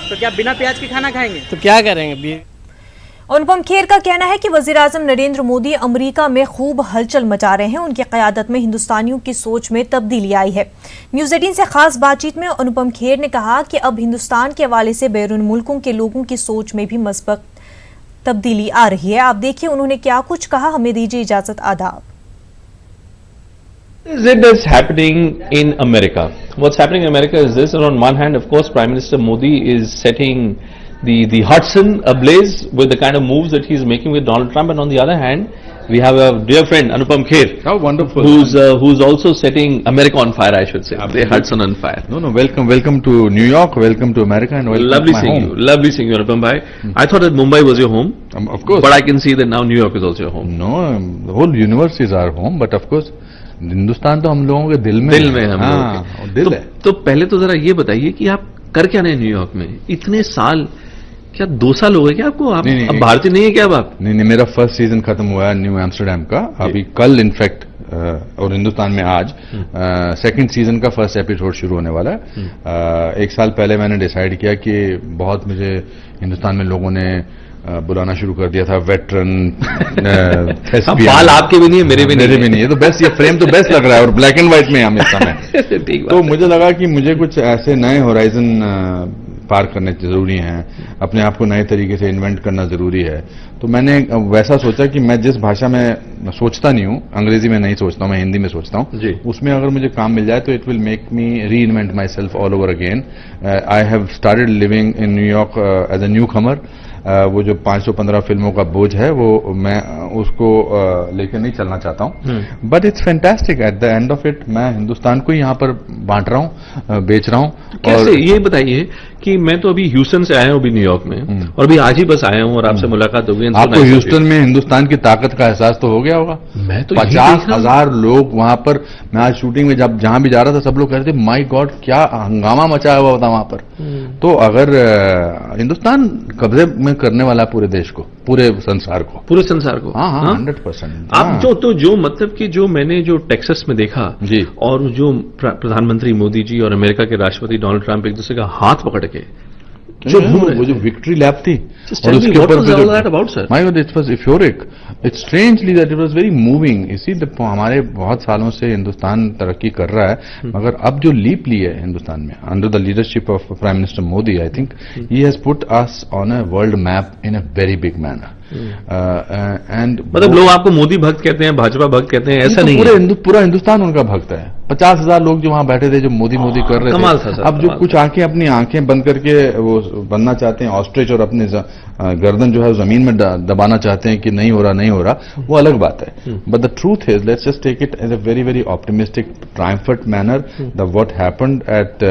तो क्या बिना प्याज के खाना खाएंगे? तो क्या करेंगे? अनुपम खेर का कहना है कि वजीर-आज़म नरेंद्र मोदी अमेरिका में खूब हलचल मचा रहे हैं। उनकी क़यादत में हिंदुस्तानियों की सोच में तब्दीली आई है। न्यूज़ 18 से खास बातचीत में अनुपम खेर ने कहा कि अब हिंदुस्तान के हवाले से बैरून मुल्कों के लोगों की सोच में भी मस्बत तब्दीली आ रही है। आप देखिए उन्होंने क्या कुछ कहा। हमें दीजिए इजाजत। आदाब। It is happening in America. What's happening in America is this. On one hand, of course, Prime Minister Modi is setting the Hudson ablaze with the kind of moves that he's making with Donald Trump, and on the other hand, we have a dear friend Anupam Kher. How wonderful! Who's also setting America on fire, I should say. The Hudson on fire. No, welcome to New York, welcome to America, and welcome Lovely to my seeing home. you. Lovely seeing you, Anupam bhai. I thought that Mumbai was your home. Of course. But I can see that now New York is also your home. No, the whole universe is our home, but of course. Hindustan तो हम लोगों के दिल में हम लोगों दिल है। तो पहले तो जरा ये बताइए कि आप कर क्या रहे हैं न्यूयॉर्क में इतने साल? क्या 2 साल हो गए क्या आपको? आप अब भारतीय नहीं है क्या अब आप? नहीं, मेरा फर्स्ट सीजन खत्म हुआ है न्यू एम्स्टरडेम का अभी कल इनफैक्ट, और हिंदुस्तान में आज सेकंड सीजन का फर्स्ट एपिसोड शुरू होने वाला है। 1 साल पहले मैंने डिसाइड किया कि बहुत मुझे हिंदुस्तान में लोगों ने बुलाना शुरू कर दिया था वेटरन। बाल आपके भी नहीं है, मेरे भी नहीं है। तो बेस्ट, ये फ्रेम तो बेस्ट लग रहा है और ब्लैक एंड व्हाइट में हम इस समय। तो मुझे लगा कि मुझे कुछ ऐसे नए होराइजन पार करने जरूरी हैं, अपने आप को नए तरीके से इन्वेंट करना जरूरी है। तो मैंने वैसा सोचा कि मैं जिस भाषा में सोचता नहीं हूँ, अंग्रेजी में नहीं सोचता हूँ, मैं हिंदी में सोचता हूँ, उसमें अगर मुझे काम मिल जाए तो it will make me reinvent myself all over again. I have started living in New York as a newcomer. वो जो 515 फिल्मों का बोझ है वो मैं उसको लेकर नहीं चलना चाहता हूँ। But it's fantastic. At the end of it मैं हिंदुस्तान को यहाँ पर बांट रहा हूँ, बेच रहा हूँ। कैसे ये बताइए कि मैं तो अभी ह्यूस्टन से आया हूँ अभी न्यूयॉर्क में, और अभी आज ही बस आया हूँ और आपसे मुलाकात हो गई। आपको ह्यूस्टन में हिंदुस्तान की ताकत का एहसास तो हो गया होगा। मैं तो 50,000 लोग वहां पर, मैं आज शूटिंग में जब जहां भी जा रहा था सब लोग कह रहे थे माय गॉड क्या हंगामा मचाया हुआ था वहां पर। तो अगर हिंदुस्तान कब्जे में करने वाला है पूरे देश को, पूरे संसार को। हाँ 100%। आप जो मतलब कि जो मैंने जो टेक्सास में देखा जी, और जो प्रधानमंत्री मोदी जी और अमेरिका के राष्ट्रपति डोनाल्ड ट्रंप एक दूसरे का हाथ पकड़ के जो वो जो विक्ट्री लैप थी और उसके ऊपर my God it was euphoric. It's strangely that it was very moving. इसी हमारे बहुत सालों से हिंदुस्तान तरक्की कर रहा है, मगर अब जो लीप ली है हिंदुस्तान में under the leadership of prime minister Modi, I think he has put us on a world map in a very big manner. And मतलब लोग आपको मोदी भक्त कहते हैं, भाजपा भक्त कहते हैं, ऐसा नहीं? पूरा हिंदुस्तान उनका भक्त है। 50,000 लोग जो वहां बैठे थे जो मोदी कर रहे थे, अब जो कुछ अपनी आंखें बंद करके वो बनना चाहते हैं ऑस्ट्रिच और अपने गर्दन जो है जमीन में दबाना चाहते हैं कि नहीं हो रहा, वो अलग बात है। But the truth is, let's just take it as a very very optimistic triumphant manner. The what happened at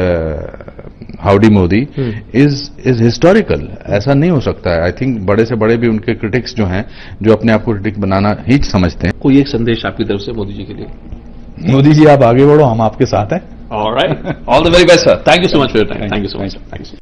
Howdy Modi is historical. ऐसा नहीं हो सकता है। आई थिंक बड़े से बड़े भी उनके क्रिटिक्स जो हैं, जो अपने आप को क्रिटिक बनाना ही समझते हैं। कोई एक संदेश आपकी तरफ से मोदी जी के लिए? मोदी जी आप आगे बढ़ो, हम आपके साथ हैं। Alright, all the very best sir. Thank you so much for your time. Thank you so much.